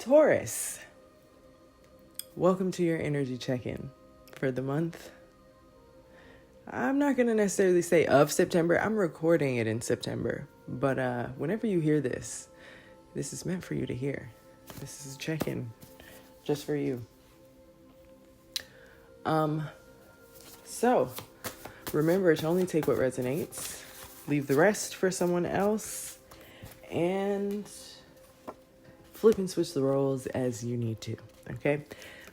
Taurus, welcome to your energy check-in for the month. I'm not going to necessarily say of September. I'm recording it in September. But whenever you hear this, this is meant for you to hear. This is a check-in just for you. So remember to only take what resonates. Leave the rest for someone else. And flip and switch the roles as you need to. Okay?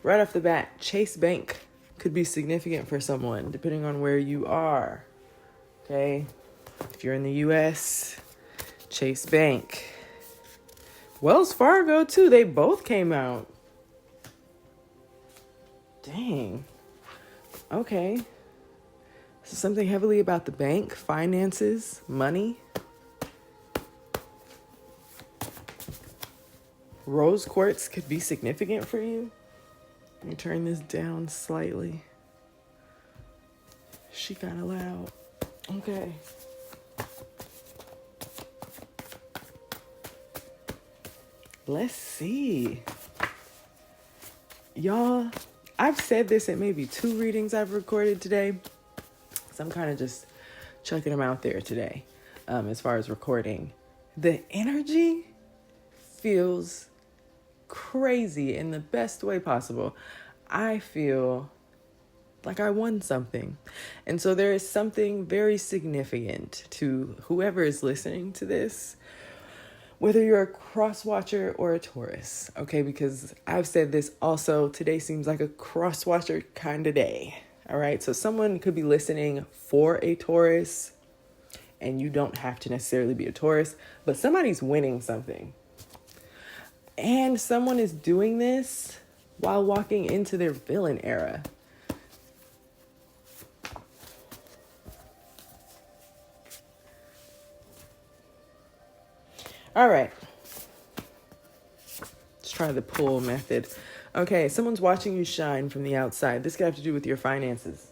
Right off the bat, Chase Bank could be significant for someone, depending on where you are. Okay? If you're in the U.S., Chase Bank. Wells Fargo, too. They both came out. Dang. Okay. So something heavily about the bank, finances, money. Rose quartz could be significant for you. Let me turn this down slightly. She kind of loud. Okay. Let's see. Y'all, I've said this at maybe 2 readings I've recorded today. So I'm kind of just chucking them out there today as far as recording. The energy feels crazy in the best way possible. I feel like I won something. And so there is something very significant to whoever is listening to this, whether you're a cross watcher or a Taurus, okay? Because I've said this also, today seems like a cross watcher kind of day, all right? So someone could be listening for a Taurus, and you don't have to necessarily be a Taurus, but somebody's winning something. And someone is doing this while walking into their villain era. All right. Let's try the pull method. Okay, someone's watching you shine from the outside. This could have to do with your finances.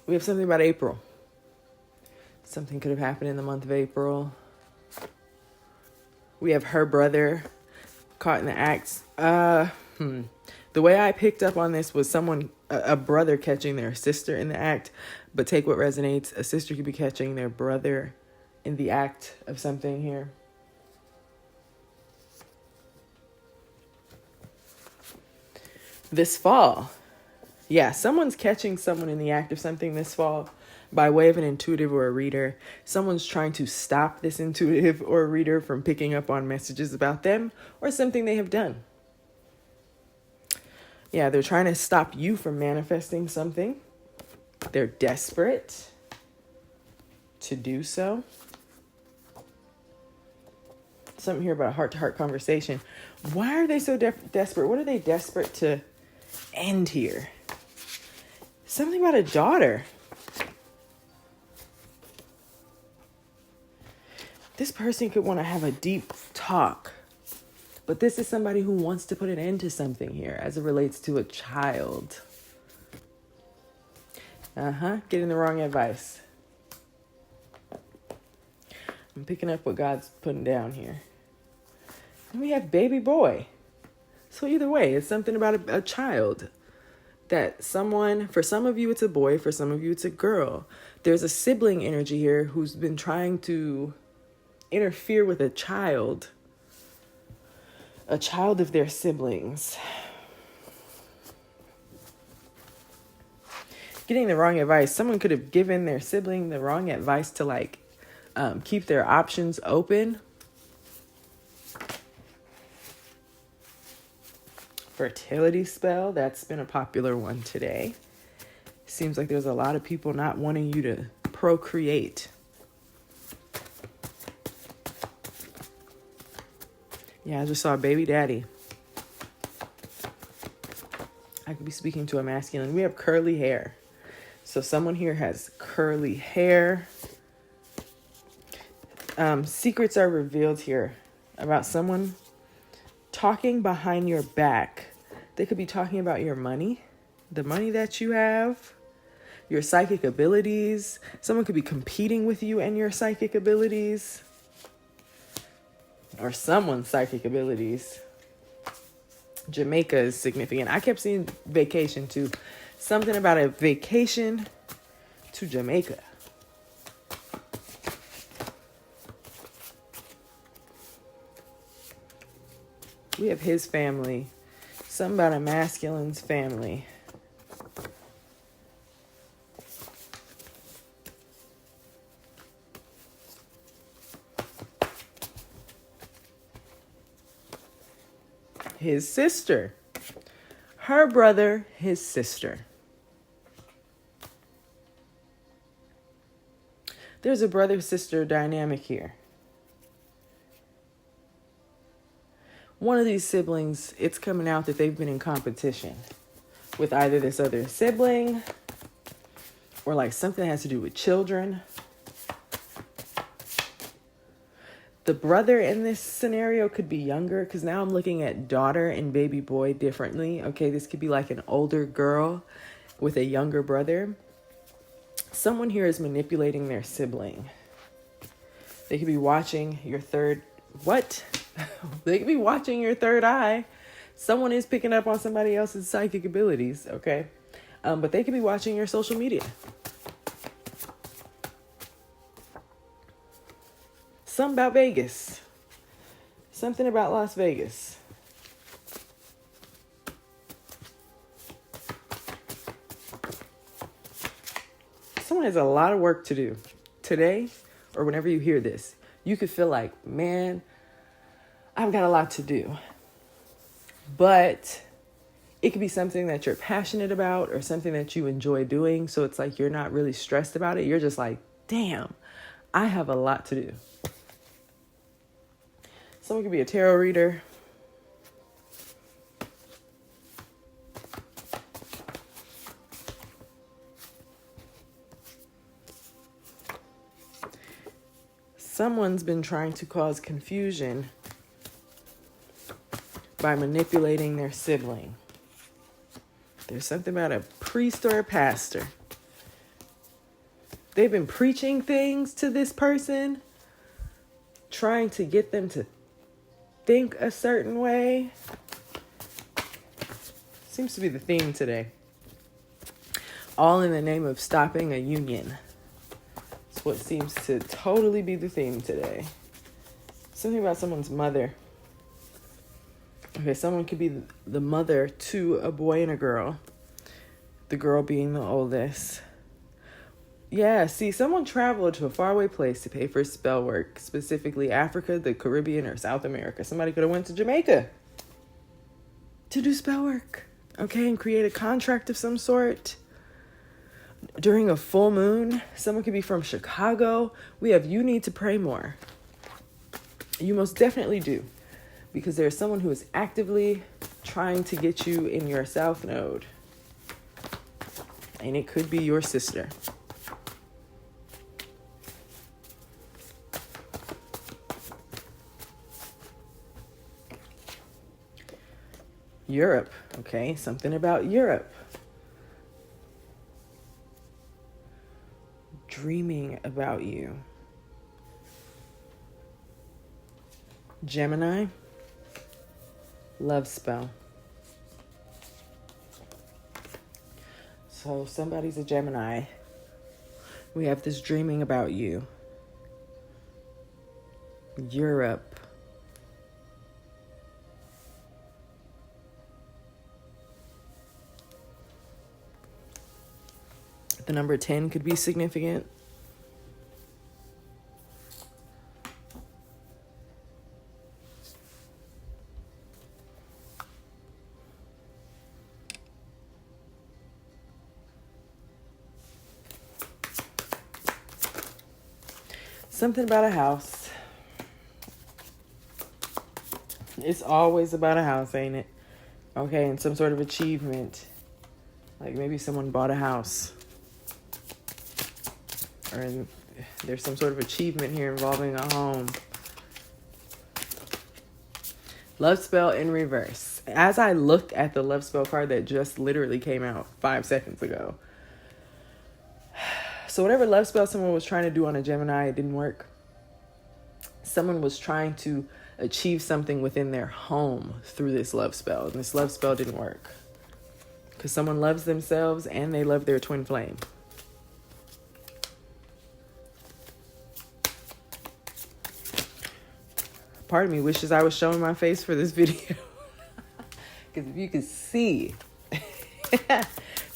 We have something about April. Something could have happened in the month of April. We have her brother caught in the act. The way I picked up on this was a brother catching their sister in the act. But take what resonates. A sister could be catching their brother in the act of something here. This fall. Yeah, someone's catching someone in the act of something this fall by way of an intuitive or a reader. Someone's trying to stop this intuitive or a reader from picking up on messages about them or something they have done. Yeah, they're trying to stop you from manifesting something. They're desperate to do so. Something here about a heart-to-heart conversation. Why are they so desperate? What are they desperate to end here? Something about a daughter. This person could want to have a deep talk. But this is somebody who wants to put an end to something here as it relates to a child. Getting the wrong advice. I'm picking up what God's putting down here. And we have baby boy. So either way, it's something about a child. That someone, for some of you it's a boy, for some of you it's a girl. There's a sibling energy here who's been trying to interfere with a child of their siblings. Getting the wrong advice. Someone could have given their sibling the wrong advice to keep their options open. Fertility spell. That's been a popular one today. Seems like there's a lot of people not wanting you to procreate. Yeah, I just saw a baby daddy. I could be speaking to a masculine. We have curly hair. So someone here has curly hair. Secrets are revealed here about someone talking behind your back. They could be talking about your money, the money that you have, your psychic abilities. Someone could be competing with you and your psychic abilities. or someone's psychic abilities. Jamaica is significant. I kept seeing vacation too. Something about a vacation to Jamaica. We have his family. Something about a masculine's family. His sister. Her brother, his sister. There's a brother-sister dynamic here. One of these siblings, it's coming out that they've been in competition with either this other sibling or like something that has to do with children. The brother in this scenario could be younger, because now I'm looking at daughter and baby boy differently. Okay, this could be like an older girl with a younger brother. Someone here is manipulating their sibling. They could be watching your third... What? They could be watching your third eye. Someone is picking up on somebody else's psychic abilities, okay? But they could be watching your social media. Something about Vegas. Something about Las Vegas. Someone has a lot of work to do today, or whenever you hear this. You could feel like, man, I've got a lot to do. But it could be something that you're passionate about or something that you enjoy doing. So it's like you're not really stressed about it. You're just like, damn, I have a lot to do. Someone could be a tarot reader. Someone's been trying to cause confusion by manipulating their sibling. There's something about a priest or a pastor. They've been preaching things to this person, trying to get them to think a certain way. Seems to be the theme today. All in the name of stopping a union. It's what seems to totally be the theme today. Something about someone's mother. Okay, someone could be the mother to a boy and a girl. The girl being the oldest. Yeah, see, someone traveled to a faraway place to pay for spell work, specifically Africa, the Caribbean, or South America. Somebody could have went to Jamaica to do spell work, okay, and create a contract of some sort. During a full moon, someone could be from Chicago. We have you need to pray more. You most definitely do, because there's someone who is actively trying to get you in your South Node. And it could be your sister. Europe, okay? Something about Europe. Dreaming about you. Gemini, love spell. So somebody's a Gemini. We have this dreaming about you. Europe. The number 10 could be significant. Something about a house. It's always about a house, ain't it? Okay, and some sort of achievement. Like maybe someone bought a house. Or there's some sort of achievement here involving a home. Love spell in reverse. As I looked at the love spell card that just literally came out 5 seconds ago. So whatever love spell someone was trying to do on a Gemini, it didn't work. someone was trying to achieve something within their home through this love spell, and this love spell didn't work because someone loves themselves and they love their twin flame. Part of me wishes I was showing my face for this video. Because if you could see,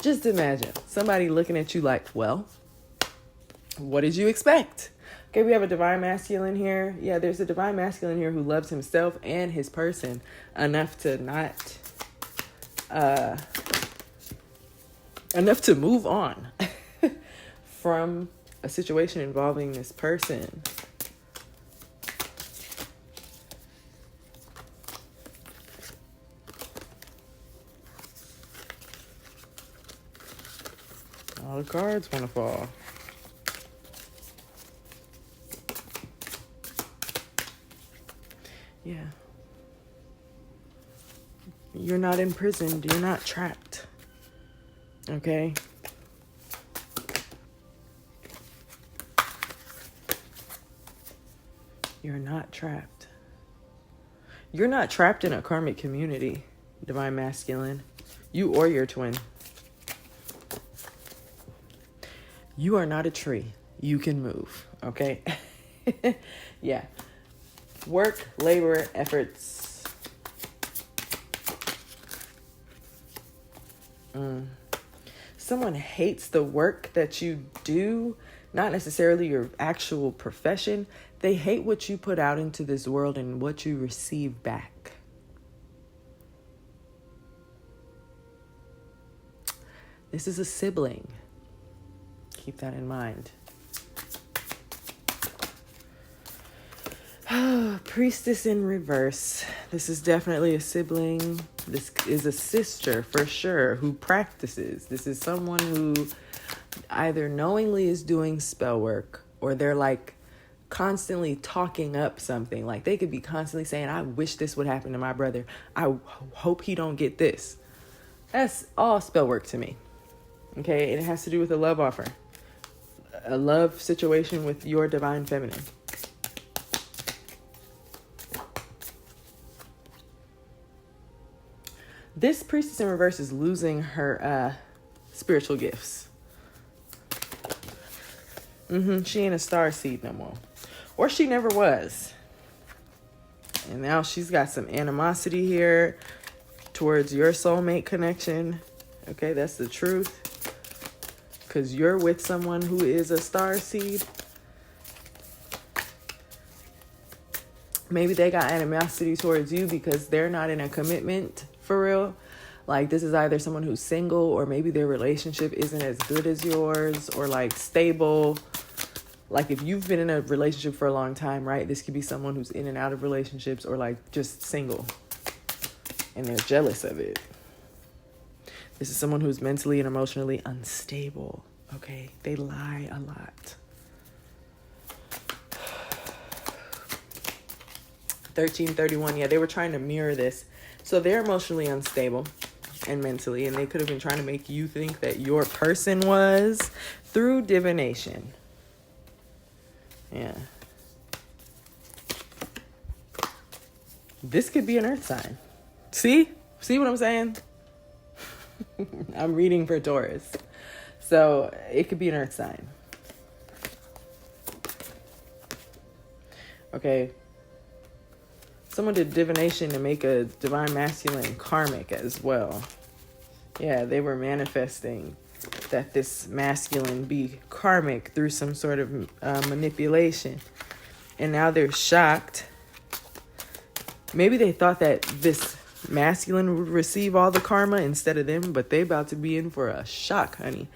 just imagine somebody looking at you like, well, what did you expect? Okay, we have a divine masculine here. Yeah, there's a divine masculine here who loves himself and his person enough to not, enough to move on from a situation involving this person. All the cards want to fall. Yeah. You're not imprisoned. You're not trapped. Okay? You're not trapped. You're not trapped in a karmic community, divine masculine. You or your twin. You are not a tree. You can move. Okay? Yeah. Work, labor, efforts. Someone hates the work that you do, not necessarily your actual profession. They hate what you put out into this world and what you receive back. This is a sibling. Keep that in mind. Priestess in reverse. This is definitely a sibling. This is a sister for sure who practices. This is someone who either knowingly is doing spell work or they're like constantly talking up something. Like they could be constantly saying, I wish this would happen to my brother. I hope he don't get this. That's all spell work to me. Okay, and it has to do with a love offer. A love situation with your divine feminine. This priestess in reverse is losing her spiritual gifts. She ain't a star seed no more. Or she never was. And now she's got some animosity here towards your soulmate connection. Okay, that's the truth. Because you're with someone who is a star seed. Maybe they got animosity towards you because they're not in a commitment for real. Like this is either someone who's single or maybe their relationship isn't as good as yours or like stable. Like if you've been in a relationship for a long time, right? This could be someone who's in and out of relationships or like just single. And they're jealous of it. This is someone who's mentally and emotionally unstable. Okay? They lie a lot. 1331. Yeah, they were trying to mirror this. So they're emotionally unstable and mentally, and they could have been trying to make you think that your person was through divination. Yeah. This could be an earth sign. See? See what I'm saying? I'm reading for Taurus. So it could be an earth sign. Okay. Someone did divination to make a divine masculine karmic as well. Yeah, they were manifesting that this masculine be karmic through some sort of manipulation. And now they're shocked. Maybe they thought that this masculine would receive all the karma instead of them, but they about to be in for a shock, honey.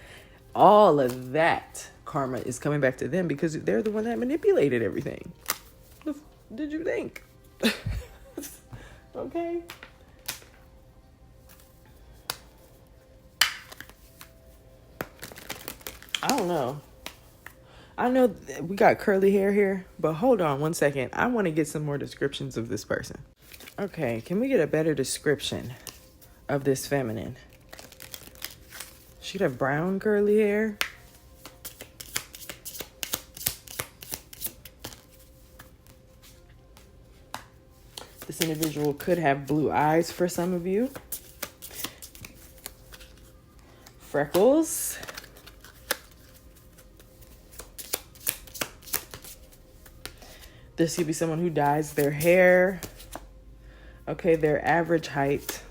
All of that karma is coming back to them because they're the one that manipulated everything. What did you think? Okay. I don't know. I know we got curly hair here, but hold on one second. I want to get some more descriptions of this person. Okay, can we get a better description of this feminine? She'd have brown curly hair. This individual could have blue eyes for some of you. Freckles. This could be someone who dyes their hair. Okay, their average height.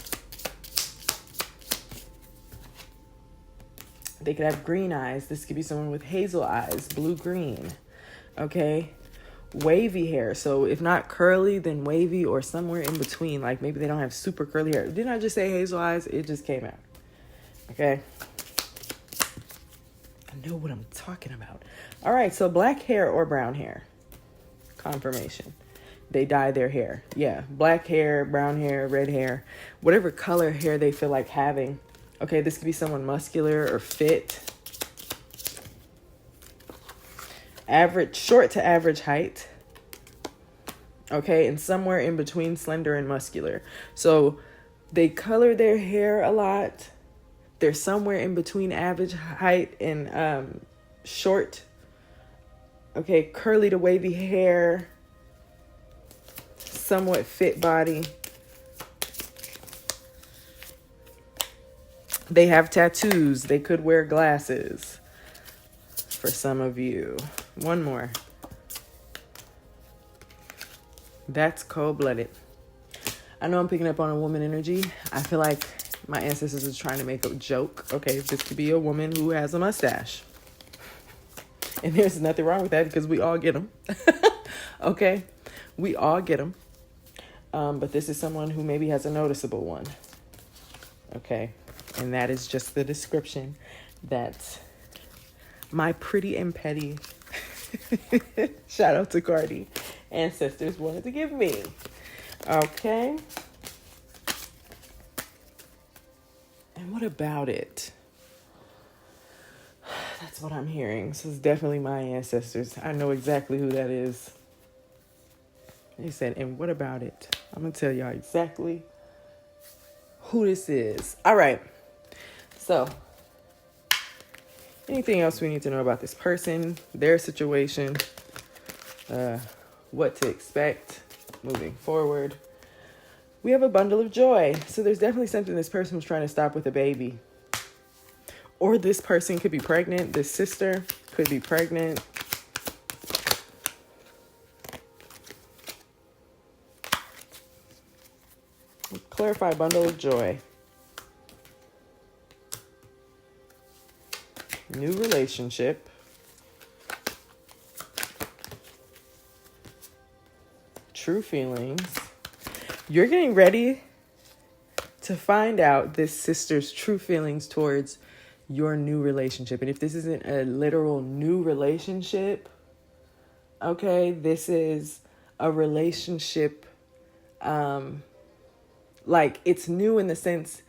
They could have green eyes. This could be someone with hazel eyes, blue-green. Okay, wavy hair. So if not curly, then wavy or somewhere in between. Like maybe they don't have super curly hair. Didn't I just say hazel eyes? It just came out. Okay. I know what I'm talking about. All right, so black hair or brown hair. Confirmation. They dye their hair. Yeah, black hair, brown hair, red hair, whatever color hair they feel like having. Okay, this could be someone muscular or fit. Average, short to average height. Okay, and somewhere in between slender and muscular. So they color their hair a lot. They're somewhere in between average height and short. Okay, curly to wavy hair. Somewhat fit body. They have tattoos. They could wear glasses for some of you. One more. That's cold-blooded. I know I'm picking up on a woman energy. I feel like my ancestors is trying to make a joke. Okay, this could be a woman who has a mustache. And there's nothing wrong with that because we all get them. Okay, we all get them. But this is someone who maybe has a noticeable one. Okay, and that is just the description that my pretty and petty, shout out to Cardi, ancestors wanted to give me. Okay. And what about it? That's what I'm hearing. So it's definitely my ancestors. I know exactly who that is. They said, and what about it? I'm going to tell y'all exactly who this is. All right. So, anything else we need to know about this person, their situation, what to expect moving forward? We have a bundle of joy. So there's definitely something this person was trying to stop with a baby. Or this person could be pregnant. This sister could be pregnant. Clarify bundle of joy. New relationship. True feelings. You're getting ready to find out this sister's true feelings towards your new relationship. And if this isn't a literal new relationship, okay, this is a relationship, like it's new in the sense,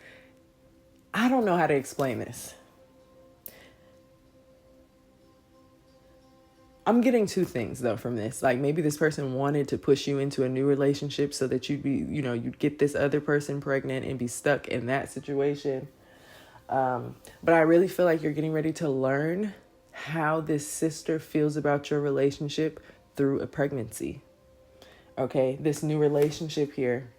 I don't know how to explain this. I'm getting two things though from this. Like maybe this person wanted to push you into a new relationship so that you'd be, you'd get this other person pregnant and be stuck in that situation. But I really feel like you're getting ready to learn how this sister feels about your relationship through a pregnancy. Okay, this new relationship here.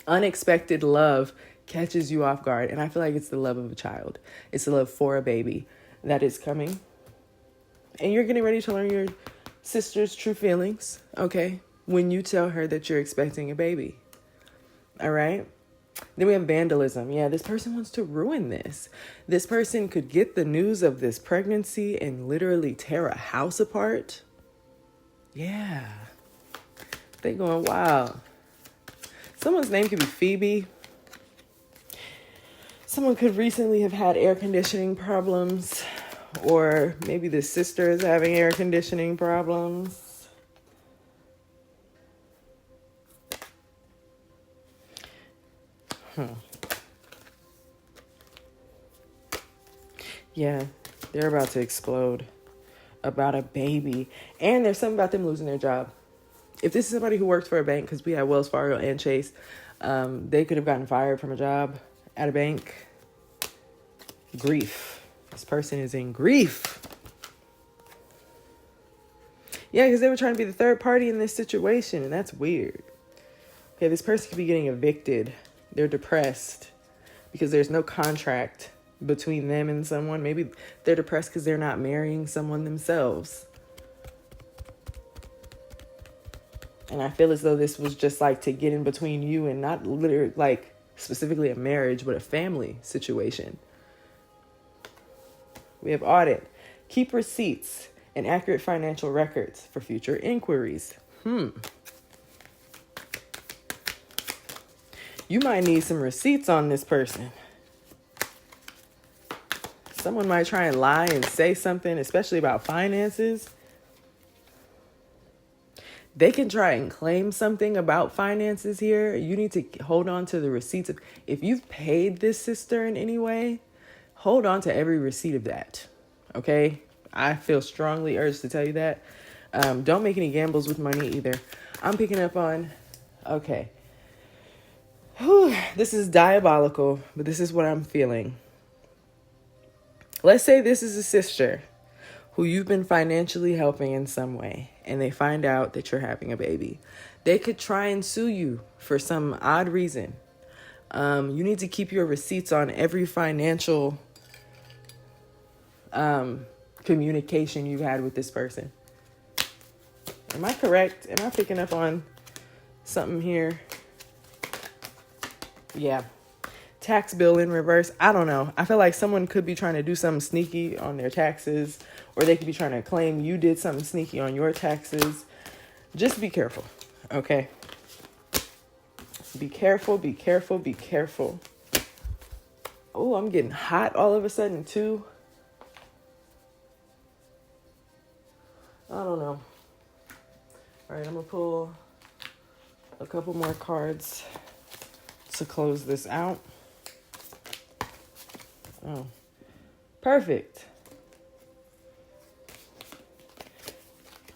Unexpected love catches you off guard. And I feel like it's the love of a child. It's the love for a baby that is coming. And you're getting ready to learn your sister's true feelings, okay, when you tell her that you're expecting a baby. All right? Then we have vandalism. Yeah, this person wants to ruin this. This person could get the news of this pregnancy and literally tear a house apart. Yeah. They going wild. Someone's name could be Phoebe. Someone could recently have had air conditioning problems. Or maybe the sister is having air conditioning problems. Yeah, they're about to explode about a baby. And there's something about them losing their job. If this is somebody who works for a bank, because we have Wells Fargo and Chase, they could have gotten fired from a job at a bank. Grief. This person is in grief. Yeah, because they were trying to be the third party in this situation, and that's weird. Okay, this person could be getting evicted. They're depressed because there's no contract between them and someone. Maybe they're depressed because they're not marrying someone themselves. And I feel as though this was just like to get in between you and not literally like specifically a marriage, but a family situation. We have audit. Keep receipts and accurate financial records for future inquiries. You might need some receipts on this person. Someone might try and lie and say something, especially about finances. They can try and claim something about finances here. You need to hold on to the receipts. If you've paid this sister in any way, hold on to every receipt of that. Okay? I feel strongly urged to tell you that. Don't make any gambles with money either. I'm picking up on, okay. This is diabolical, but this is what I'm feeling. Let's say this is a sister who you've been financially helping in some way, and they find out that you're having a baby. They could try and sue you for some odd reason. You need to keep your receipts on every financial communication you've had with this person. Am I correct? Am I picking up on something here? Yeah. Tax bill in reverse. I don't know. I feel like someone could be trying to do something sneaky on their taxes, or they could be trying to claim you did something sneaky on your taxes. Just be careful, okay? Be careful, be careful, be careful. Oh, I'm getting hot all of a sudden too. I don't know. All right, I'm going to pull a couple more cards to close this out. Oh, perfect.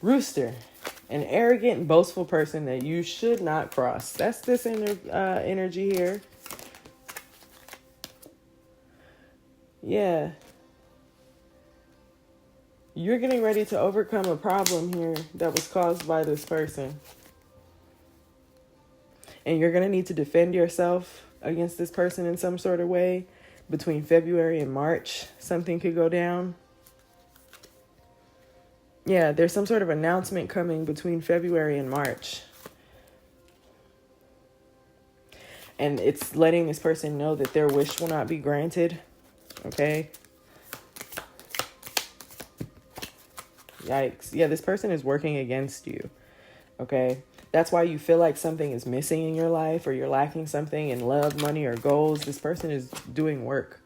Rooster, an arrogant and boastful person that you should not cross. That's this energy here. Yeah. You're getting ready to overcome a problem here that was caused by this person. And you're going to need to defend yourself against this person in some sort of way. Between February and March, something could go down. Yeah, there's some sort of announcement coming between February and March. And it's letting this person know that their wish will not be granted. Okay? Yikes. Yeah, this person is working against you. Okay? That's why you feel like something is missing in your life, or you're lacking something in love, money, or goals. This person is doing work,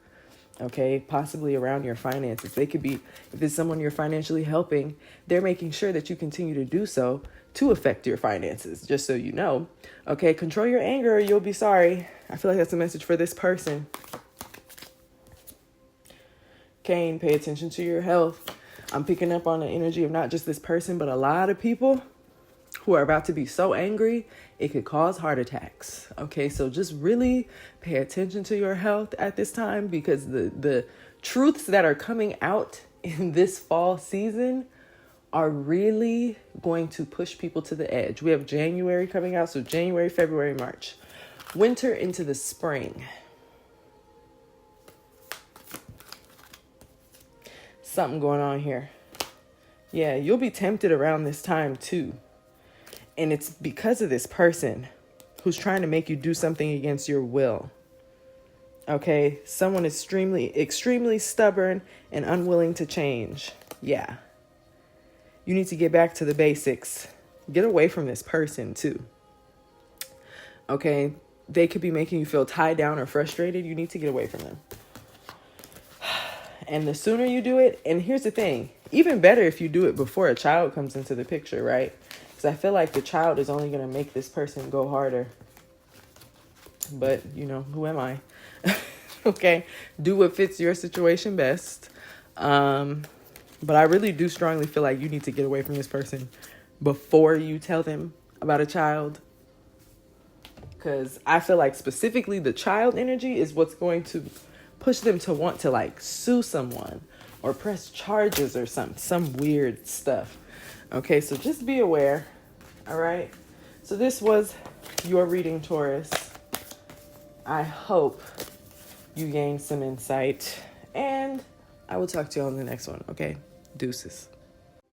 okay? Possibly around your finances. They could be, if it's someone you're financially helping, they're making sure that you continue to do so to affect your finances, just so you know. Okay, control your anger or you'll be sorry. I feel like that's a message for this person. Cain, pay attention to your health. I'm picking up on the energy of not just this person, but a lot of people who are about to be so angry, it could cause heart attacks. Okay, so just really pay attention to your health at this time, because the truths that are coming out in this fall season are really going to push people to the edge. We have January coming out, so January, February, March. Winter into the spring. Something going on here. Yeah, you'll be tempted around this time too. And it's because of this person who's trying to make you do something against your will. Okay? Someone is extremely stubborn and unwilling to change. Yeah. You need to get back to the basics. Get away from this person too. Okay? They could be making you feel tied down or frustrated. You need to get away from them. And the sooner you do it, and here's the thing, even better if you do it before a child comes into the picture, right? Because I feel like the child is only going to make this person go harder. But, you know, who am I? Okay, do what fits your situation best. But I really do strongly feel like you need to get away from this person before you tell them about a child. Because I feel like specifically the child energy is what's going to push them to want to like sue someone or press charges or some weird stuff. Okay, so just be aware. All right. So this was your reading, Taurus. I hope you gained some insight, and I will talk to you on the next one, okay? Deuces.